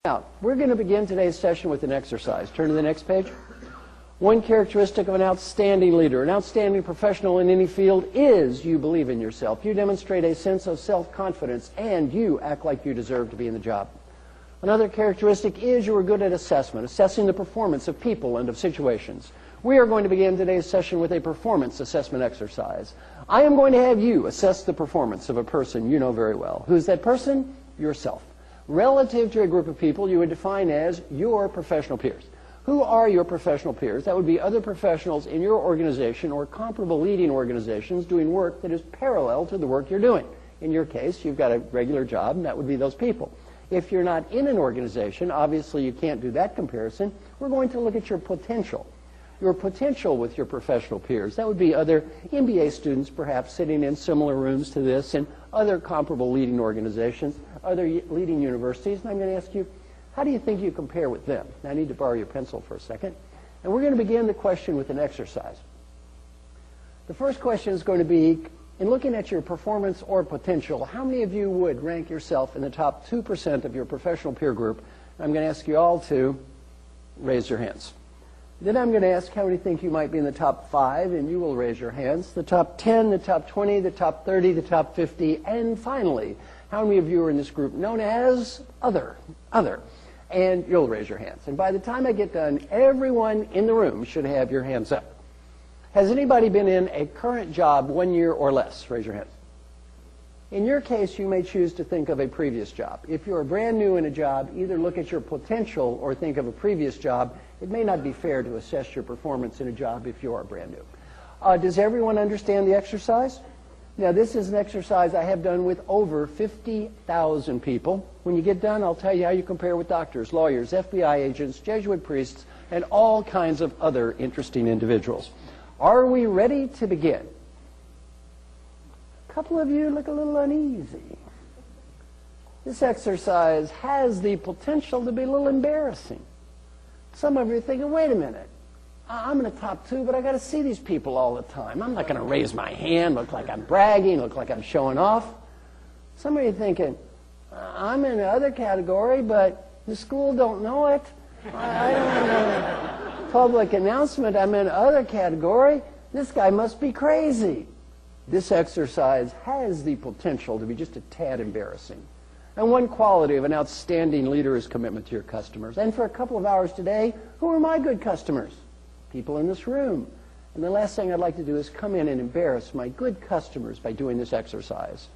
Now, we're going to begin today's session with an exercise. Turn to the next page. One characteristic of an outstanding leader, an outstanding professional in any field, is you believe in yourself. You demonstrate a sense of self-confidence, and you act like you deserve to be in the job. Another characteristic is you are good at assessment, assessing the performance of people and of situations. We are going to begin today's session with a performance assessment exercise. I am going to have you assess the performance of a person you know very well. Who's that person? Yourself. Relative to a group of people you would define as your professional peers. Who are your professional peers? That would be other professionals in your organization or comparable leading organizations doing work that is parallel to the work you're doing. In your case, you've got a regular job, and that would be those people. If you're not in an organization, obviously you can't do that comparison. We're going to look at your potential. Your potential with your professional peers. That would be other MBA students perhaps sitting in similar rooms to this and other comparable leading organizations, other leading universities. And I'm going to ask you, how do you think you compare with them? Now, I need to borrow your pencil for a second. And we're going to begin the question with an exercise. The first question is going to be, in looking at your performance or potential, how many of you would rank yourself in the top 2% of your professional peer group? I'm going to ask you all to raise your hands. Then I'm going to ask how many think you might be in the top 5, and you will raise your hands. The top 10, the top 20, the top 30, the top 50, and finally, how many of you are in this group known as other? And you'll raise your hands. And by the time I get done, everyone in the room should have your hands up. Has anybody been in a current job 1 year or less? Raise your hands. In your case, you may choose to think of a previous job. If you're brand new in a job, either look at your potential or think of a previous job. It may not be fair to assess your performance in a job if you are brand new. Does everyone understand the exercise? Now, this is an exercise I have done with over 50,000 people. When you get done, I'll tell you how you compare with doctors, lawyers, FBI agents, Jesuit priests, and all kinds of other interesting individuals. Are we ready to begin? A couple of you look a little uneasy. This exercise has the potential to be a little embarrassing. Some of you are thinking, wait a minute, I'm in the top 2, but I got to see these people all the time. I'm not going to raise my hand, look like I'm bragging, look like I'm showing off. Some of you are thinking, I'm in the other category, but the school don't know it. I don't have a public announcement. I'm in the other category. This guy must be crazy. This exercise has the potential to be just a tad embarrassing. And one quality of an outstanding leader is commitment to your customers. And for a couple of hours today, who are my good customers? People in this room. And the last thing I'd like to do is come in and embarrass my good customers by doing this exercise.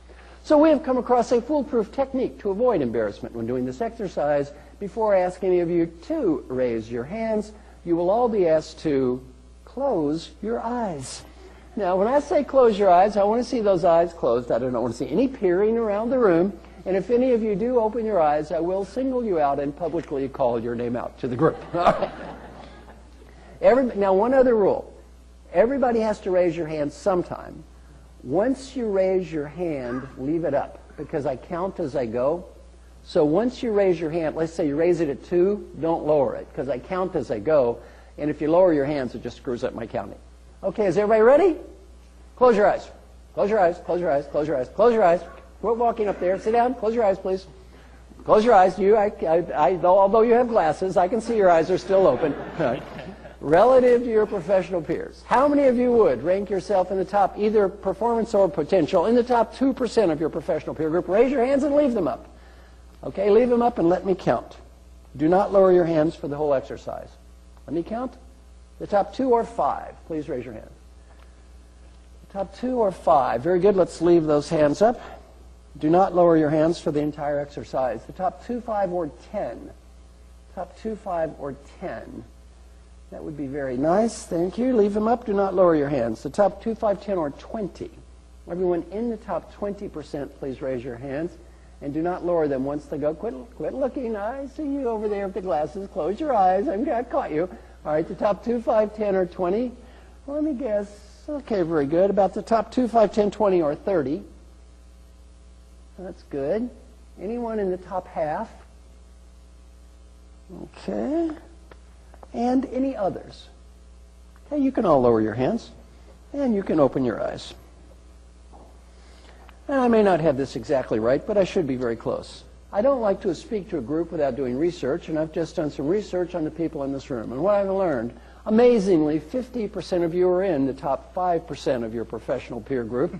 So we have come across a foolproof technique to avoid embarrassment when doing this exercise. Before I ask any of you to raise your hands, you will all be asked to close your eyes. Now, when I say close your eyes, I want to see those eyes closed. I don't want to see any peering around the room. And if any of you do open your eyes, I will single you out and publicly call your name out to the group. Now, one other rule. Everybody has to raise your hand sometime. Once you raise your hand, leave it up, because I count as I go. So once you raise your hand, let's say you raise it at 2, don't lower it, because I count as I go. And if you lower your hands, it just screws up my counting. Okay, is everybody ready? Close your eyes. Close your eyes, close your eyes, close your eyes, close your eyes. Quit walking up there. Sit down. Close your eyes, please. Close your eyes. Although you have glasses, I can see your eyes are still open. Relative to your professional peers, how many of you would rank yourself in the top, either performance or potential, in the top 2% of your professional peer group? Raise your hands and leave them up. Okay, leave them up and let me count. Do not lower your hands for the whole exercise. Let me count. The top 2 or 5. Please raise your hand. The top 2 or 5. Very good. Let's leave those hands up. Do not lower your hands for the entire exercise. The top 2, 5, or 10. Top 2, 5, or 10. That would be very nice. Thank you. Leave them up. Do not lower your hands. The top 2, 5, 10, or 20. Everyone in the top 20%, please raise your hands. And do not lower them once they go. Quit looking. I see you over there with the glasses. Close your eyes. I caught you. All right, the top 2, 5, 10, or 20. Well, let me guess. Okay, very good. About the top 2, 5, 10, 20, or 30. That's good. Anyone in the top half? Okay. And any others? Okay, you can all lower your hands. And you can open your eyes. And I may not have this exactly right, but I should be very close. I don't like to speak to a group without doing research, and I've just done some research on the people in this room. And what I've learned, amazingly, 50% of you are in the top 5% of your professional peer group.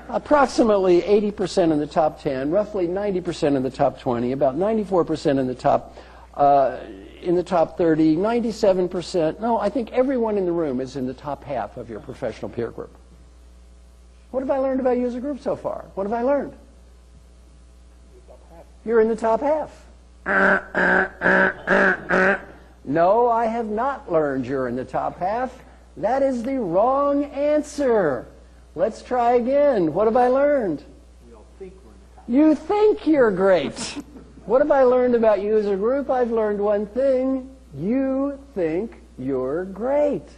Approximately 80% in the top 10, roughly 90% in the top 20, about 94% in the top 30, 97%. No, I think everyone in the room is in the top half of your professional peer group. What have I learned about you as a group so far? What have I learned? You're in the top half. No, I have not learned you're in the top half. That is the wrong answer. Let's try again. What have I learned? We all think we're in the top. You think you're great. What have I learned about you as a group? I've learned one thing. You think you're great.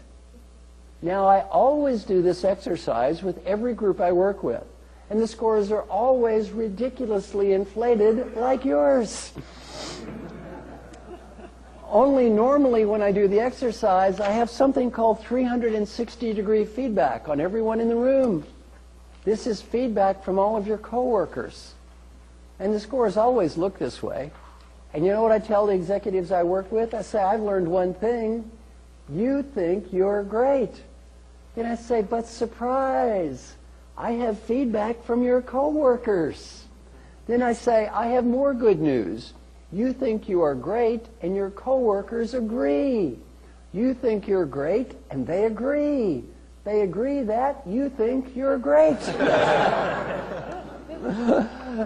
Now, I always do this exercise with every group I work with. And the scores are always ridiculously inflated like yours. Only normally when I do the exercise, I have something called 360-degree feedback on everyone in the room. This is feedback from all of your coworkers. And the scores always look this way. And you know what I tell the executives I work with? I say, I've learned one thing. You think you're great. And I say, but surprise, I have feedback from your coworkers. Then I say, I have more good news. You think you are great, and your coworkers agree. You think you're great, and they agree. They agree that you think you're great.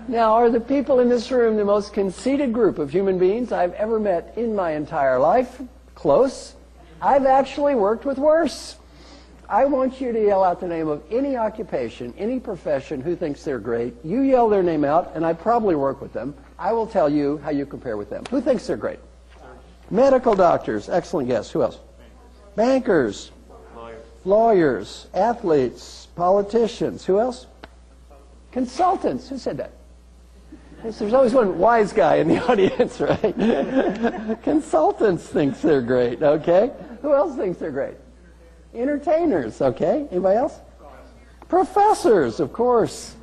Now, are the people in this room the most conceited group of human beings I've ever met in my entire life? Close. I've actually worked with worse. I want you to yell out the name of any occupation, any profession who thinks they're great. You yell their name out, and I probably work with them. I will tell you how you compare with them. Who thinks they're great? Medical doctors. Excellent guess. Who else? Bankers. Lawyers. Athletes. Politicians. Who else? Consultants. Who said that? There's always one wise guy in the audience, right? Consultants thinks they're great, okay? Who else thinks they're great? Entertainers, okay? Anybody else? Professors, of course.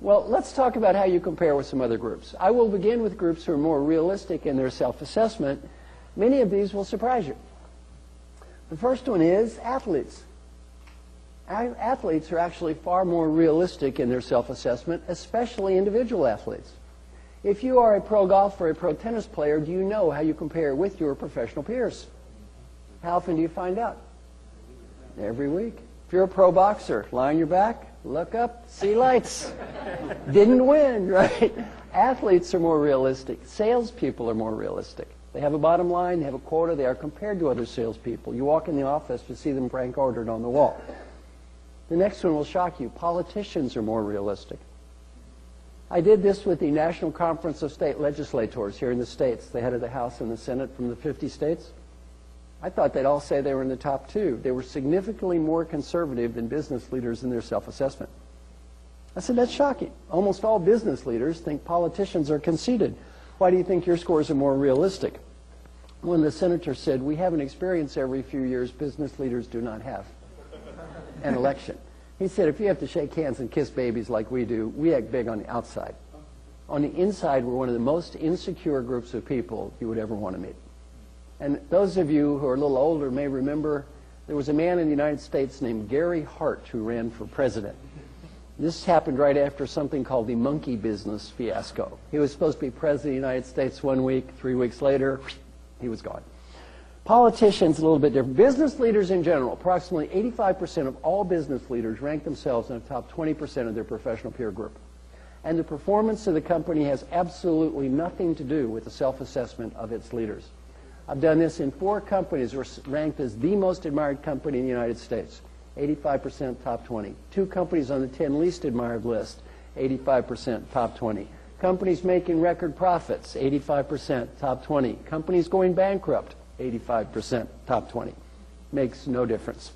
Well, let's talk about how you compare with some other groups. I will begin with groups who are more realistic in their self-assessment. Many of these will surprise you. The first one is athletes. Athletes are actually far more realistic in their self-assessment, especially individual athletes. If you are a pro golfer or a pro tennis player, do you know how you compare with your professional peers? How often do you find out? Every week. If you're a pro boxer, lie on your back, look up, see lights. Didn't win, right? Athletes are more realistic. Salespeople are more realistic. They have a bottom line, they have a quota, they are compared to other salespeople. You walk in the office to see them rank ordered on the wall. The next one will shock you. Politicians are more realistic. I did this with the National Conference of State Legislators here in the States, the head of the House and the Senate from the 50 states. I thought they'd all say they were in the top 2. They were significantly more conservative than business leaders in their self-assessment. I said, that's shocking. Almost all business leaders think politicians are conceited. Why do you think your scores are more realistic? One of the senators said, we have an experience every few years business leaders do not have. An election. He said, if you have to shake hands and kiss babies like we do, we act big on the outside. On the inside, we're one of the most insecure groups of people you would ever want to meet. And those of you who are a little older may remember there was a man in the United States named Gary Hart who ran for president. This happened right after something called the monkey business fiasco. He was supposed to be president of the United States 1 week. 3 weeks later, he was gone. Politicians, a little bit different. Business leaders in general, approximately 85% of all business leaders rank themselves in the top 20% of their professional peer group. And the performance of the company has absolutely nothing to do with the self-assessment of its leaders. I've done this in 4 companies that were ranked as the most admired company in the United States, 85% top 20. 2 companies on the 10 least admired list, 85% top 20. Companies making record profits, 85% top 20. Companies going bankrupt, 85% top 20. Makes no difference.